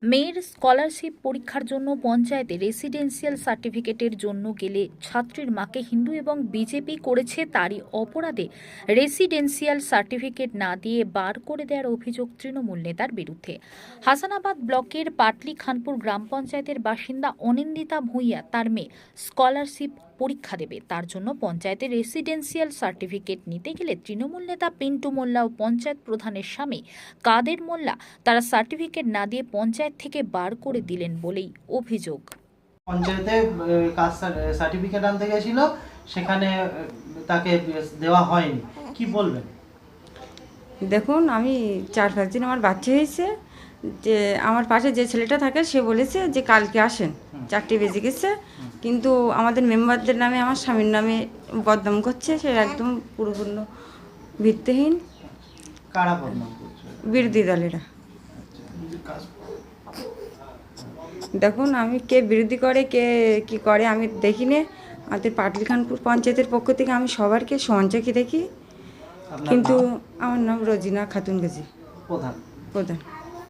মেয়ের স্কলারশিপ পরীক্ষার জন্য পঞ্চায়েতে রেসিডেন্সিয়াল সার্টিফিকেটের জন্য গেলে ছাত্রীর মাকে হিন্দু এবং বিজেপি করেছে, তারই অপরাধে রেসিডেন্সিয়াল সার্টিফিকেট না দিয়ে বার করে দেওয়ার অভিযোগ তৃণমূল নেতার বিরুদ্ধে। হাসানাবাদ ব্লকের পাটলি খানপুর গ্রাম পঞ্চায়েতের বাসিন্দা অনিন্দিতা ভূঁইয়া তার মেয়ে স্কলারশিপ পরীক্ষা দেবে, তার জন্য পঞ্চায়েতের রেসিডেন্সিয়াল সার্টিফিকেট নিতে গেলে তৃণমূল নেতা পিন্টু মোল্লা ও পঞ্চায়েত প্রধানের স্বামী কাদের মোল্লা তারা সার্টিফিকেট না দিয়ে পঞ্চায়েত থেকে বার করে দিলেন বলেই অভিযোগ। পঞ্চায়েতে কাস্ট সার্টিফিকেট আনতে গেছিল, সেখানে তাকে দেওয়া হয়নি। কি বলবেন? দেখুন, আমি 4-5 দিন আমার বাচ্চা হয়েছে, যে আমার পাশে যে ছেলেটা থাকে সে বলেছে যে কালকে আসেন, 4টে বেজে গেছে, কিন্তু আমাদের মেম্বারদের নামে আমার স্বামীর নামে বদনাম করছে, সে একদম পুরোপূর্ণ ভিত্তিহীন। কারা বদনাম করছে? বিরোধী দলেরা। দেখুন, আমি কে বিরোধী করে কে কি করে আমি দেখি না। আমাদের পাটলি খানপুর পঞ্চায়েতের পক্ষ থেকে আমি সবারকে সমান চোখে দেখি, আপনার কিন্তু নাম? আমার নাম রোজিনা খাতুন গাজী, প্রধান। প্রধান।